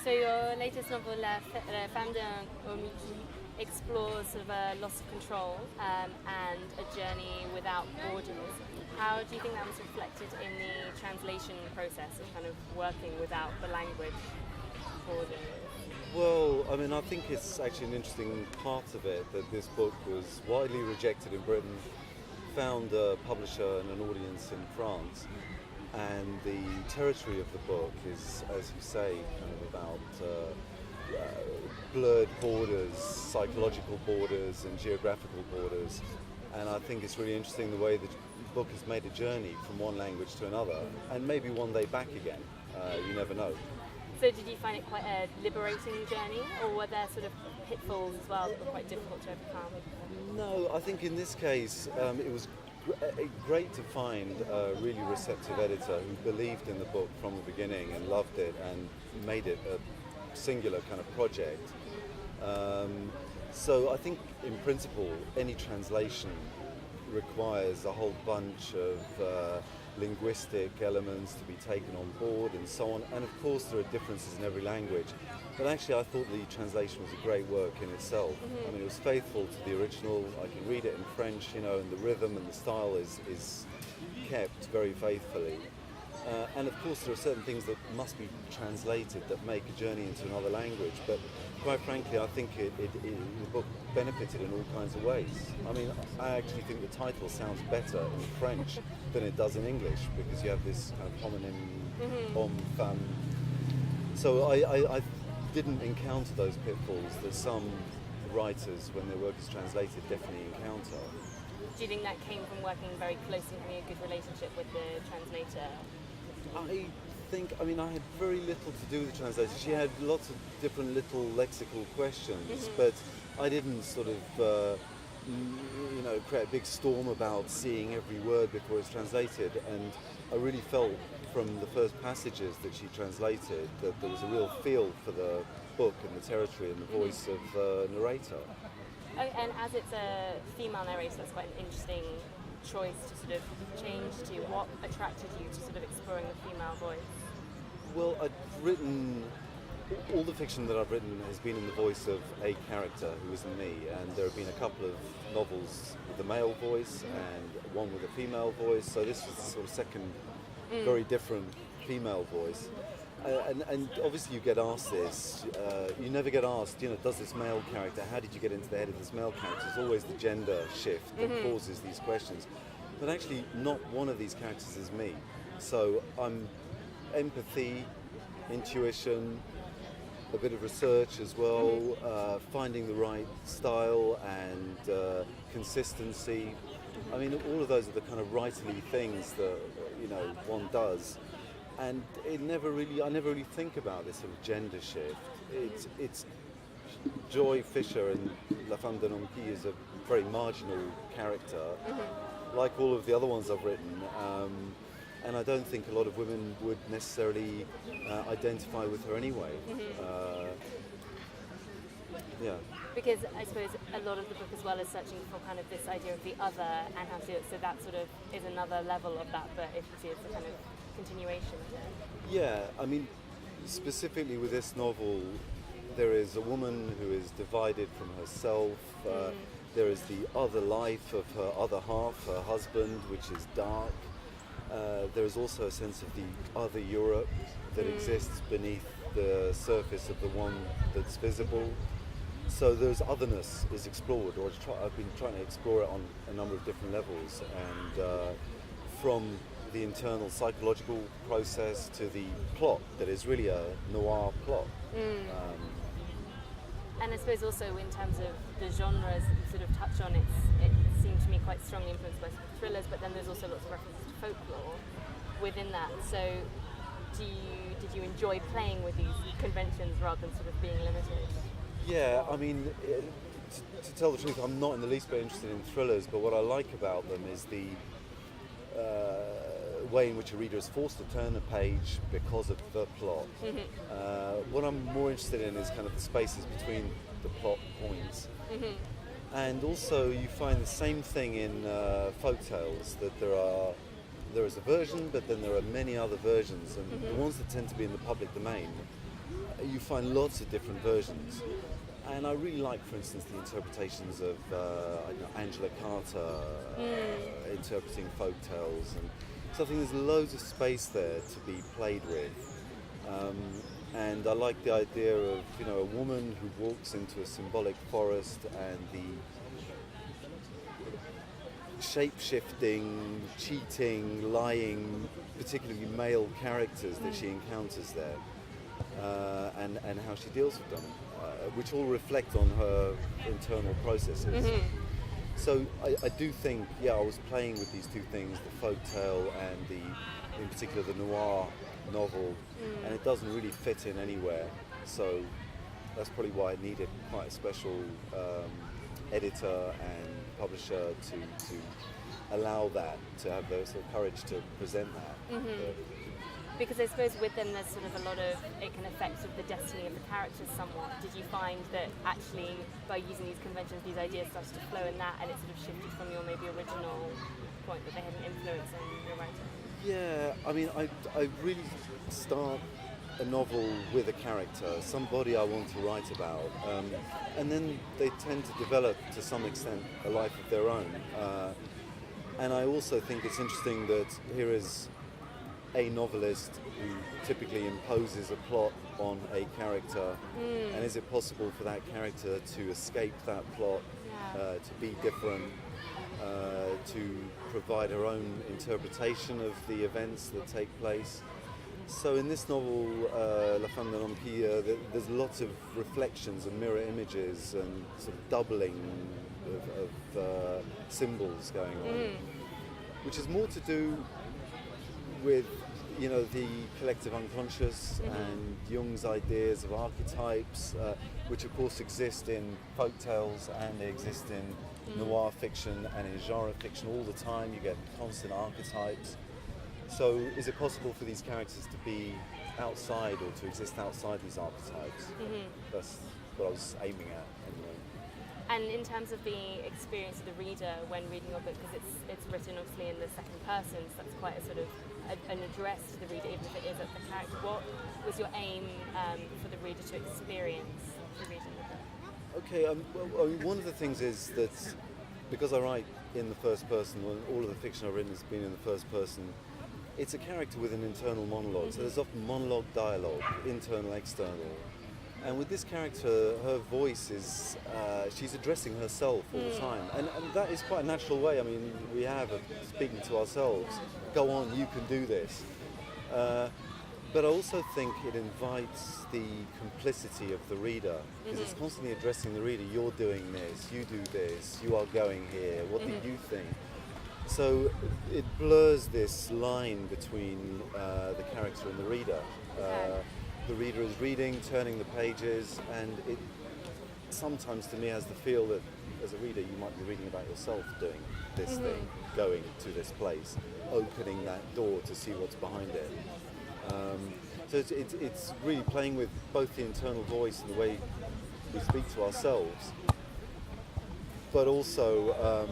So your latest novel, La Femme d'un homme qui, explores sort of a loss of control and a journey without borders. How do you think that was reflected in the translation process of kind of working without the language borders? Well, I mean, I think it's actually an interesting part of it that this book was widely rejected in Britain, found a publisher and an audience in France, and the territory of the book is, as you say, kind of about blurred borders, psychological borders and geographical borders. And I think it's really interesting the way the book has made a journey from one language to another, and maybe one day back again. You never know. So did you find it quite a liberating journey, or were there sort of pitfalls as well that were quite difficult to overcome? No, I think in this case it was great to find a really receptive editor who believed in the book from the beginning and loved it and made it a singular kind of project. So I think in principle any translation requires a whole bunch of linguistic elements to be taken on board and so on, and of course there are differences in every language, but actually I thought the translation was a great work in itself. I mean, it was faithful to the original. I can read it in French, you know, and the rhythm and the style is kept very faithfully. And of course there are certain things that must be translated that make a journey into another language, but quite frankly I think the book benefited in all kinds of ways. I mean, I actually think the title sounds better in French than it does in English, because you have this kind of homonym, homme, femme. So I didn't encounter those pitfalls that some writers, when their work is translated, definitely encounter. Do you think that came from working very closely and having a good relationship with the translator? I think, I mean, I had very little to do with the translation. She had lots of different little lexical questions, but I didn't sort of, create a big storm about seeing every word before it's translated. And I really felt from the first passages that she translated that there was a real feel for the book and the territory and the voice of the narrator. And as it's a female narrator, that's quite an interesting choice to sort of change to. What attracted you to sort of exploring the female voice? Well, I've written, all the fiction that I've written has been in the voice of a character who isn't me, and there have been a couple of novels with a male voice and one with a female voice, so this was the sort of second very different female voice. And obviously you get asked this, you never get asked, does this male character, how did you get into the head of this male character? It's always the gender shift that causes these questions. But actually not one of these characters is me. So I'm empathy, intuition, a bit of research as well, finding the right style and consistency. I mean, all of those are the kind of writerly things that, one does. And I never really think about this sort of gender shift. It's Joy Fisher in La Femme d'un homme qui is a very marginal character, like all of the other ones I've written. And I don't think a lot of women would necessarily identify with her anyway. Yeah. Because I suppose a lot of the book as well is searching for kind of this idea of the other and how to do it, so that sort of is another level of that, but if you see it's a kind of continuation of it. Yeah, I mean, specifically with this novel, there is a woman who is divided from herself. There is the other life of her other half, her husband, which is dark. There is also a sense of the other Europe that exists beneath the surface of the one that's visible. So there's otherness is explored, or I've been trying to explore it on a number of different levels, and from the internal psychological process to the plot that is really a noir plot. And I suppose also in terms of the genres that you sort of touch on, it seemed to me quite strongly influenced by thrillers, but then there's also lots of references to folklore within that. So did you enjoy playing with these conventions rather than sort of being limited? Yeah, I mean, to tell the truth, I'm not in the least bit interested in thrillers, but what I like about them is the way in which a reader is forced to turn a page because of the plot. What I'm more interested in is kind of the spaces between the plot points. And also you find the same thing in folktales, that there is a version, but then there are many other versions, and the ones that tend to be in the public domain you find lots of different versions. And I really like, for instance, the interpretations of I don't know, Angela Carter interpreting folk tales, and so I think there's loads of space there to be played with. And I like the idea of, you know, a woman who walks into a symbolic forest and the shape-shifting, cheating, lying, particularly male characters that she encounters there, and how she deals with them, which all reflect on her internal processes. So I do think, I was playing with these two things, the folktale and in particular the noir novel, and it doesn't really fit in anywhere. So that's probably why it needed quite a special editor and publisher to allow that, to have the sort of courage to present that. Because I suppose with them there's sort of a lot of, it can affect sort of the destiny of the characters somewhat. Did you find that actually by using these conventions, these ideas started to flow in that, and it sort of shifted from your maybe original point that they had an influence on your writing? Yeah, I mean, I really start a novel with a character, somebody I want to write about, and then they tend to develop to some extent a life of their own. And I also think it's interesting that here is a novelist who typically imposes a plot on a character, and is it possible for that character to escape that plot, to be different, to provide her own interpretation of the events that take place. So in this novel, La Femme de l'Empire, there's lots of reflections and mirror images and sort of doubling of symbols going on, which is more to do with, you know, the collective unconscious and Jung's ideas of archetypes, which of course exist in folk tales and they exist in noir fiction and in genre fiction all the time. You get constant archetypes. So is it possible for these characters to be outside or to exist outside these archetypes? That's what I was aiming at anyway. And in terms of the experience of the reader when reading your book, because it's written obviously in the second person, so that's quite a sort of an address to the reader, even if it is at the character. What was your aim for the reader to experience through reading the book? Okay, well, I mean, one of the things is that because I write in the first person, all of the fiction I've written has been in the first person, it's a character with an internal monologue. So there's often monologue, dialogue, internal, external. And with this character, her voice is, she's addressing herself all the time. And that is quite a natural way. I mean, we have speaking to ourselves, go on, you can do this. But I also think it invites the complicity of the reader, because it's constantly addressing the reader. You're doing this, you do this, you are going here, what do you think? So it blurs this line between the character and the reader. The reader is reading, turning the pages, and it sometimes to me has the feel that as a reader you might be reading about yourself doing this thing, going to this place, opening that door to see what's behind it. So it's really playing with both the internal voice and the way we speak to ourselves, but also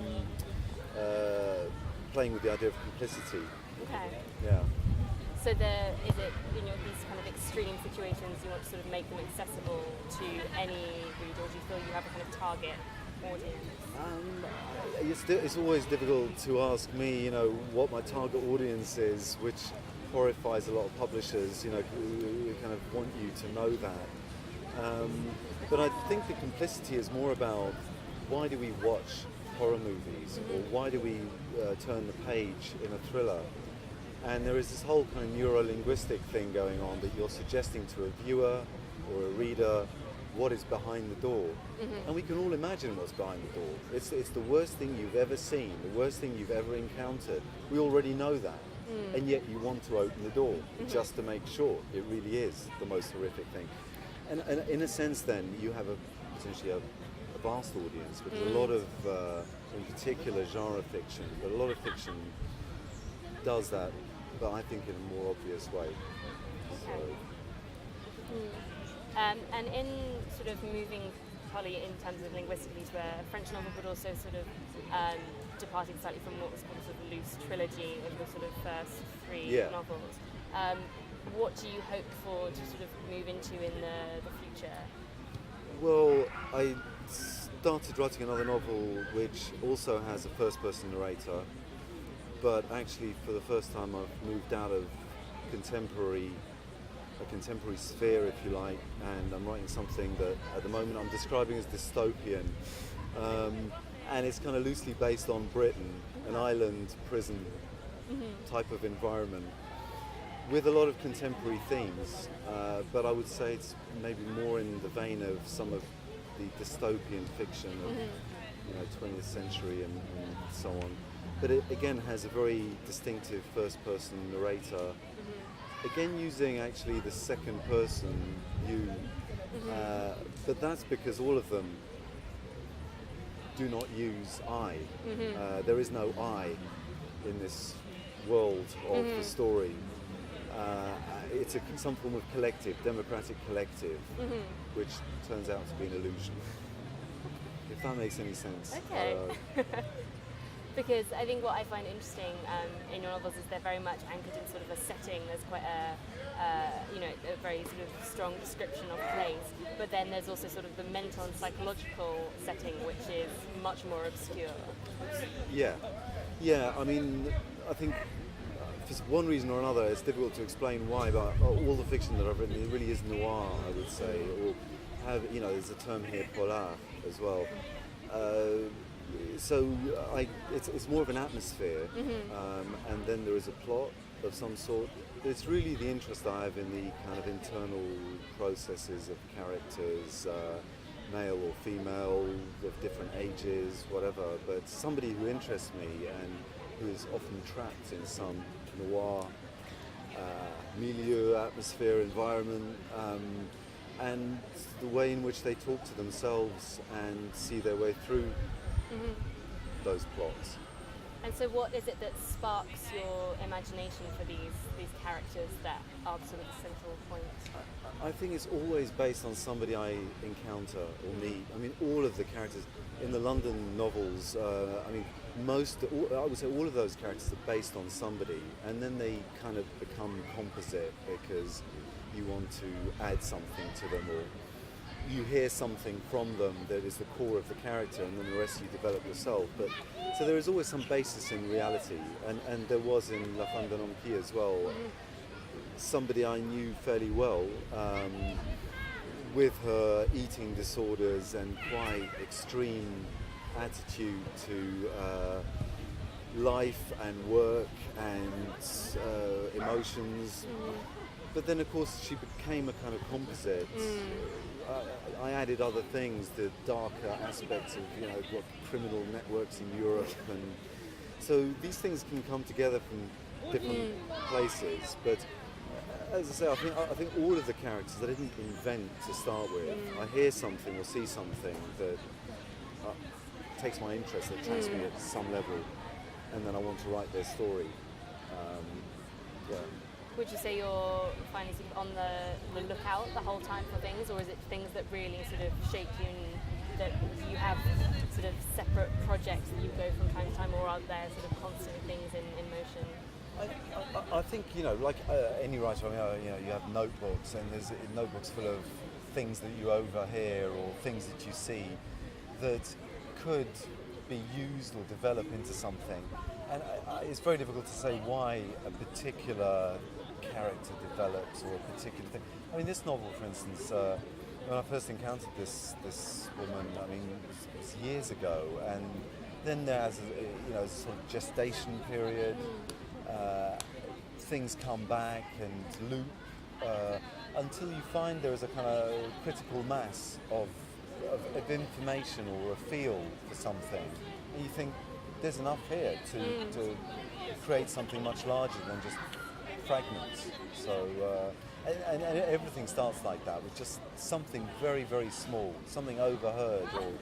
playing with the idea of complicity. Okay. Yeah. So is it in these kind of extreme situations you want to sort of make them accessible to any reader, or do you feel you have a kind of target audience? It's always difficult to ask me, you know, what my target audience is, which horrifies a lot of publishers, you know, who kind of want you to know that. But I think the complicity is more about why do we watch horror movies, or why do we turn the page in a thriller? And there is this whole kind of neuro-linguistic thing going on that you're suggesting to a viewer or a reader what is behind the door. And we can all imagine what's behind the door. It's the worst thing you've ever seen, the worst thing you've ever encountered. We already know that. And yet you want to open the door just to make sure it really is the most horrific thing. And in a sense then, you have potentially a vast audience, because a lot of, in particular genre fiction, but a lot of fiction does that, but I think in a more obvious way. Okay. And in sort of moving probably in terms of linguistically to a French novel, but also sort of departing slightly from what was called a sort of loose trilogy of the sort of first three novels, what do you hope for to sort of move into in the future? Well, I started writing another novel which also has a first-person narrator, but actually for the first time I've moved out of a contemporary sphere, if you like, and I'm writing something that at the moment I'm describing as dystopian, and it's kind of loosely based on Britain, an island prison type of environment, with a lot of contemporary themes, but I would say it's maybe more in the vein of some of the dystopian fiction of 20th century and so on. But it again has a very distinctive first-person narrator, again using actually the second person you, but that's because all of them do not use I. There is no I in this world of the story. It's some form of collective, democratic collective, which turns out to be an illusion. If that makes any sense. Okay. Because I think what I find interesting in your novels is they're very much anchored in sort of a setting. There's quite a very sort of strong description of place, but then there's also sort of the mental and psychological setting, which is much more obscure. Yeah. I mean, I think for one reason or another, it's difficult to explain why, but all the fiction that I've written, it really is noir, I would say, or there's a term here, polar, as well. So it's more of an atmosphere, and then there is a plot of some sort. But it's really the interest I have in the kind of internal processes of characters, male or female, of different ages, whatever. But somebody who interests me and who is often trapped in some noir milieu, atmosphere, environment, and the way in which they talk to themselves and see their way through those plots. And so what is it that sparks your imagination for these characters that are sort of the central point? I think it's always based on somebody I encounter or meet. I mean, all of the characters in the London novels, I would say all of those characters are based on somebody, and then they kind of become composite because you want to add something to them, or you hear something from them that is the core of the character, and then the rest you develop yourself. But so there is always some basis in reality, and there was in La Femme d'un Homme Qui as well, somebody I knew fairly well, with her eating disorders and quite extreme attitude to life and work and emotions. But then, of course, she became a kind of composite. I added other things, the darker aspects of, what criminal networks in Europe, and so these things can come together from different places. But as I say, I think all of the characters I didn't invent to start with. I hear something or see something that takes my interest, that attracts me at some level, and then I want to write their story. Would you say you're finally sort of on the lookout the whole time for things, or is it things that really sort of shake you and that you have sort of separate projects that you go from time to time, or are there sort of constant things in motion? I think, like any writer, you have notebooks, and there's notebooks full of things that you overhear or things that you see that could be used or develop into something. And it's very difficult to say why a particular character develops or a particular thing. I mean, this novel, for instance, when I first encountered this woman, it was years ago, and then there's a sort of gestation period. Things come back and loop until you find there is a kind of critical mass of information or a feel for something, and you think there's enough here to create something much larger than just fragments. So and everything starts like that, with just something very, very small, something overheard or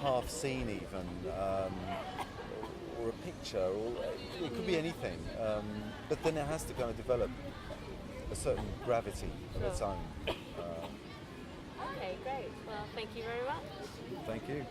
half seen even, or a picture, or it could be anything, but then it has to kind of develop a certain gravity of its own. Okay, great. Well, thank you very much. Thank you.